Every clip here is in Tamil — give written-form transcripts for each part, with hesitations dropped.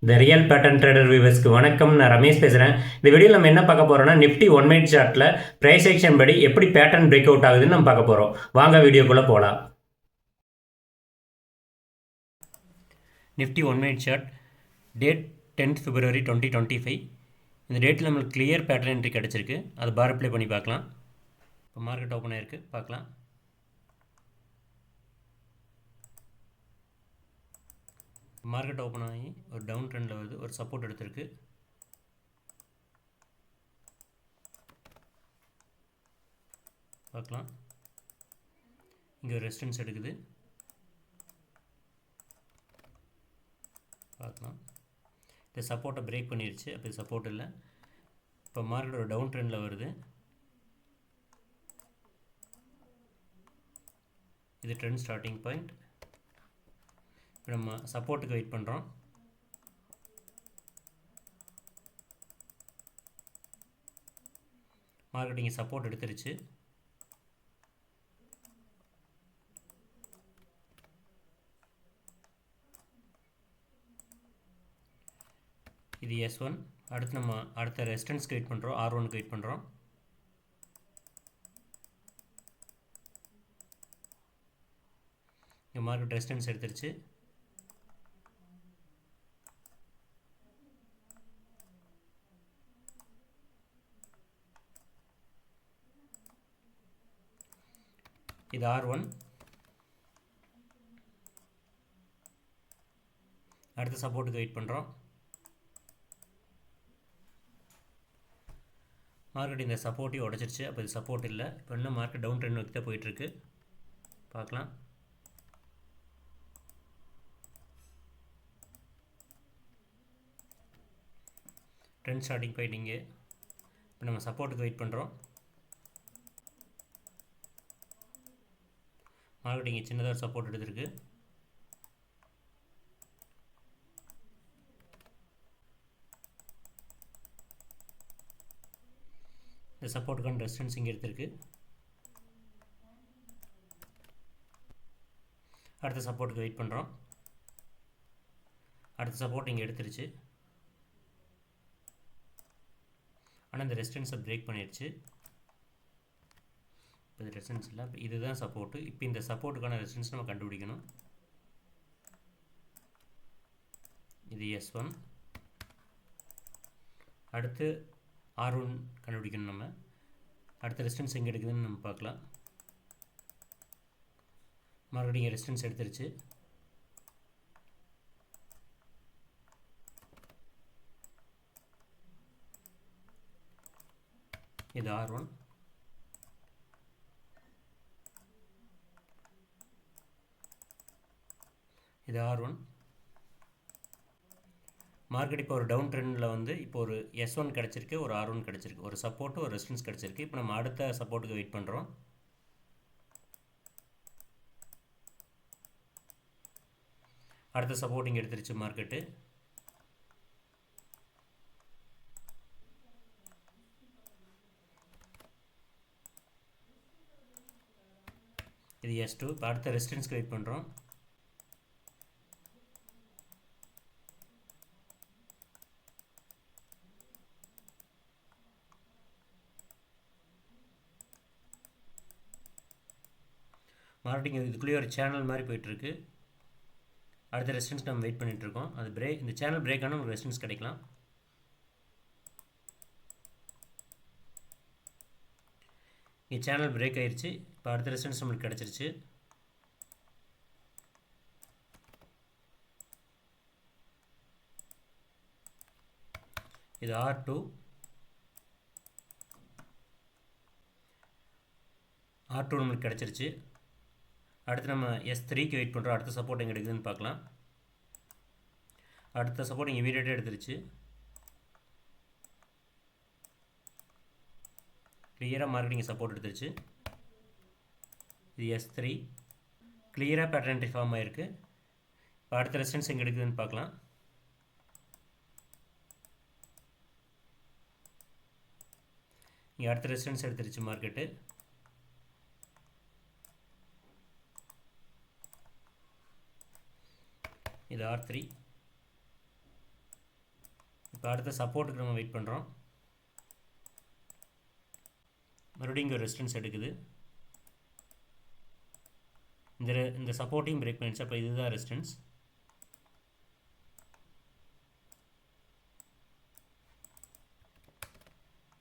த ரியல் பேட்டர்ன் ட்ரேடர் வியூவர்ஸ்க்கு வணக்கம். நான் ரமேஷ் பேசுகிறேன். இந்த வீடியோவில் நம்ம என்ன பார்க்க போகிறோம்னா, நிஃப்டி 1 மினிட் சார்ட்டில் ப்ரைஸ் ஆக்ஷன் படி எப்படி பேட்டர்ன் பிரேக் அவுட் ஆகுதுன்னு நம்ம பார்க்க போகிறோம். வாங்க வீடியோக்குள்ளே போகலாம். Nifty 1 minute chart date 10th February 2025. இந்த டேட்டில் நம்மளுக்கு கிளியர் பேட்டர்ன் என்ட்ரி கிடச்சிருக்கு. அது பார் அப்ளை பண்ணி பார்க்கலாம். இப்போ மார்க்கெட் ஓப்பன் ஆகிருக்கு, பார்க்கலாம். மார்க்கெட் ஓப்பன் ஆகி ஒரு டவுன் ட்ரெண்டில் வருது, ஒரு சப்போர்ட் எடுத்திருக்கு. பார்க்கலாம், இங்கே ஒரு ரெசிஸ்டன்ஸ் எடுக்குது, பார்க்கலாம். இந்த சப்போர்ட்டை பிரேக் பண்ணிடுச்சு, அப்போ சப்போர்ட் இல்லை. இப்போ மார்க்கெட் ஒரு டவுன் ட்ரெண்டில் வருது, இது ட்ரெண்ட் ஸ்டார்டிங் பாயிண்ட். இப்போ நம்ம சப்போர்ட்டுக்கு வெயிட் பண்ணுறோம். மார்க்கெட் இங்கே சப்போர்ட் எடுத்துருச்சு. இது S1. அடுத்து நம்ம அடுத்த ரெசிஸ்டன்ஸ்க்கு வெயிட் பண்ணுறோம், R1க்கு வெயிட் பண்ணுறோம். இங்கே மார்க்கெட் ரெசிஸ்டன்ஸ் எடுத்துருச்சு. இது R1. அடுத்த சப்போர்ட்டுக்கு வெயிட் பண்ணுறோம். மார்க்கெட் இந்த சப்போர்ட்டையும் உடச்சிருச்சு, அப்போ இது சப்போர்ட் இல்லை. இப்போ இன்னும் மார்க்கெட் டவுன் ட்ரெண்ட் நோக்கி தான் போயிட்டுருக்கு, பார்க்கலாம். ட்ரெண்ட் ஸ்டார்டிங் பாயிண்ட் இங்கே. இப்போ நம்ம சப்போர்ட்டுக்கு வெயிட் பண்ணுறோம். மார்க்கெட் இங்கே சின்னதாக சப்போர்ட் எடுத்திருக்கு. இந்த சப்போர்ட்டுக்கான ரெசிஸ்டன்ஸ் இங்கே எடுத்திருக்கு. அடுத்த சப்போர்ட்டுக்கு வெயிட் பண்ணுறோம். அடுத்த சப்போர்ட் இங்கே எடுத்துருச்சு, ஆனால் இந்த ரெசிஸ்டன்ஸை பிரேக் பண்ணிடுச்சு. இப்போ இது ரெசிஸ்டன்ஸ் இல்லை, இதுதான் சப்போர்ட்டு. இப்போ இந்த சப்போர்ட்டுக்கான ரெசிஸ்டன்ஸ் நம்ம கண்டுபிடிக்கணும். இது S1. அடுத்து R1 கண்டுபிடிக்கணும் நம்ம. அடுத்த ரெசிஸ்டன்ஸ் எங்கே எடுக்குதுன்னு நம்ம பார்க்கலாம். மறுபடியும் இங்கே ரெசிஸ்டன்ஸ் எடுத்துருச்சு. இது R1. இது R1. மார்க்கெட் இப்போ ஒரு டவுன் ட்ரெண்டில் வந்து இப்போ ஒரு S1 கிடச்சிருக்கு, ஒரு R1 கிடச்சிருக்கு, ஒரு சப்போர்ட்டு ஒரு ரெசிஸ்டன்ஸ் கிடச்சிருக்கு. இப்போ நம்ம அடுத்த சப்போர்ட்டுக்கு வெயிட் பண்ணுறோம். அடுத்த சப்போர்ட் இங்கே எடுத்துருச்சு மார்க்கெட்டு. இது S2. இப்போ அடுத்த ரெசிஸ்டன்ஸ்க்கு வெயிட் பண்ணுறோம். மார்க்கெட்டிங் இதுக்குள்ளேயே ஒரு சேனல் மாதிரி போயிட்டுருக்கு. அடுத்த ரெசிஸ்டன்ஸ் நம்ம வெயிட் பண்ணிகிட்ருக்கோம். அது பிரேக், இந்த சேனல் பிரேக் ஆனால் நமக்கு ரெசிஸ்டன்ஸ் கிடைக்கலாம். இங்கே சேனல் பிரேக் ஆயிடுச்சு. இப்போ அடுத்த ரெசிஸ்டன்ஸ் நம்மளுக்கு கிடச்சிருச்சு. இது R2. R2 நம்மளுக்கு கிடச்சிருச்சு. அடுத்து நம்ம S3க்கு வெயிட் பண்ணுறோம். அடுத்த சப்போர்ட் எங்கே எடுக்குதுன்னு பார்க்கலாம். அடுத்த சப்போர்ட் இங்கே இமீடியட்டாக எடுத்துருச்சு. கிளியராக மார்க்கெட்டிங் சப்போர்ட் எடுத்துருச்சு. இது S3. கிளியராக பேட்டர்ன் என்ட்ரி ஃபார்ம் ஆகிருக்கு. இப்போ அடுத்த ரெசிஸ்டன்ஸ் எங்கே எடுக்குதுன்னு பார்க்கலாம். இங்கே அடுத்த ரெசிஸ்டன்ஸ் எடுத்துருச்சு மார்க்கெட்டு. இது R3. இப்போ அடுத்த சப்போர்ட்டுக்கு நம்ம வெயிட் பண்ணுறோம். மறுபடியும் இங்கே ஒரு ரெசிஸ்டன்ஸ் எடுக்குது. இந்த சப்போர்ட்டையும் பிரேக் பண்ணிடுச்சு. அப்போ இதுதான் ரெசிஸ்டன்ஸ்.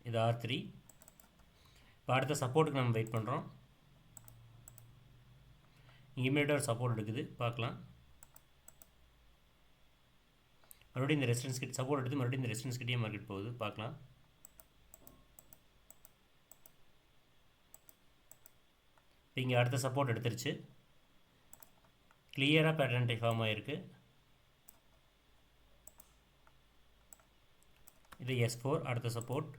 இது R3. இப்போ அடுத்த சப்போர்ட்டுக்கு நம்ம வெயிட் பண்ணுறோம். இமீடியட்டாக ஒரு சப்போர்ட் எடுக்குது, பார்க்கலாம். மறுபடியும் இந்த ரெசிஸ்டன்ஸ் கிட்ட சப்போர்ட் எடுத்து மறுபடியும் இந்த ரெசிஸ்டன்ஸ் கிட்டே மார்க்கெட் போகுது, பார்க்கலாம். இப்போ இங்கே அடுத்த சப்போர்ட் எடுத்துருச்சு. கிளியராக பேட்டர்ன் டைப் ஃபார்ம் ஆகிருக்கு. இது S4 அடுத்த சப்போர்ட்.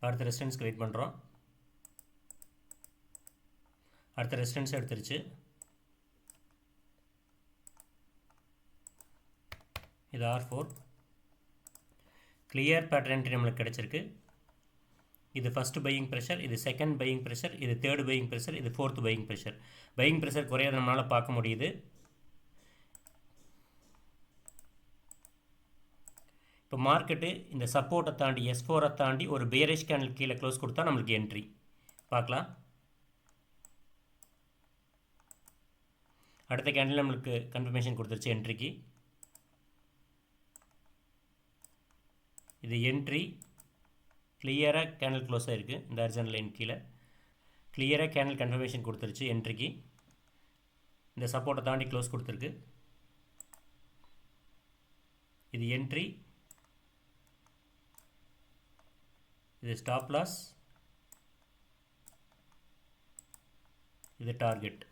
அடுத்த ரெசிஸ்டன்ஸ்க்கு வெயிட் பண்ணுறோம். அடுத்த ரெசிஸ்டன்ஸ் எடுத்துருச்சு. இது R4. கிளியர் பேட்டர்ன் என்ட்ரி நம்மளுக்கு கிடச்சிருக்கு. இது ஃபஸ்ட்டு பையிங் ப்ரெஷர், இது செகண்ட் பையிங் ப்ரெஷர், இது தேர்டு பையிங் ப்ரெஷர், இது fourth buying pressure. Buying pressure குறையாத நம்மளால் பார்க்க முடியுது. இப்போ மார்க்கெட்டு இந்த சப்போர்ட்டை தாண்டி S4 தாண்டி ஒரு பேரிஷ் கேண்டில் கீழே க்ளோஸ் கொடுத்தா நம்மளுக்கு என்ட்ரி பார்க்கலாம். அடுத்த கேண்டில் நம்மளுக்கு கன்ஃபர்மேஷன் கொடுத்துருச்சு என்ட்ரிக்கு. இது என்ட்ரி. கிளியராக கேண்டில் க்ளோஸ் ஆகிருக்கு. இந்த அர்ஜென்ட் லைன் கீழே கிளியராக கேண்டில் கன்ஃபர்மேஷன் கொடுத்துருச்சு என்ட்ரிக்கு. இந்த சப்போர்ட்டை தாண்டி க்ளோஸ் கொடுத்துருக்கு. இது என்ட்ரி. இது ஸ்டாப் லாஸ். இது target.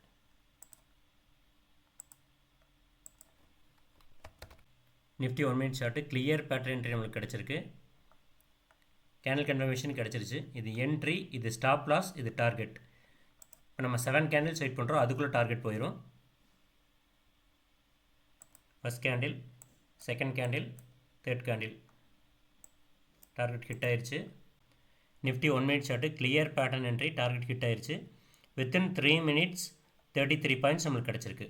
Nifty 1 minute chart clear pattern entry நம்மளுக்கு கிடச்சிருக்கு. கேண்டில் கன்ஃபர்மேஷன் கிடச்சிருச்சு. இது என்ட்ரி, இது ஸ்டாப் லாஸ், இது டார்கெட். இப்போ நம்ம 7 கேண்டில்ஸ் வெயிட் பண்ணுறோம், அதுக்குள்ளே டார்கெட் போயிடும். First candle, second candle, third candle target hit ஆயிடுச்சு. Nifty 1 minute chart clear pattern entry, target hit ஆயிடுச்சு. வித்தின் 3 மினிட்ஸ் 33 பாயிண்ட்ஸ் நம்மளுக்கு கிடச்சிருக்கு.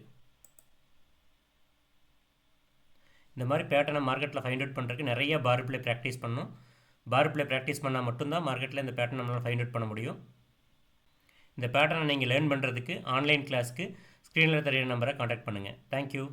இந்த மாதிரி பேட்டர்னை மார்க்கெட்டில் ஃபைண்ட் அவுட் பண்ணுறதுக்கு நிறைய பார் பிளே ப்ராக்டிஸ் பண்ணணும். பார் பிளே ப்ராக்டிஸ் பண்ணால் மட்டும்தான் மார்க்கெட்டில் இந்த பேட்டர்ன் நம்மளால் ஃபைண்ட் அவுட் பண்ண முடியும். இந்த பேட்டர்னை நீங்கள் லேர்ன் பண்ணுறதுக்கு ஆன்லைன் கிளாஸ்க்கு ஸ்க்ரீனில் தெரிய நம்பரை காண்டாக்ட் பண்ணுங்கள். தேங்க்யூ.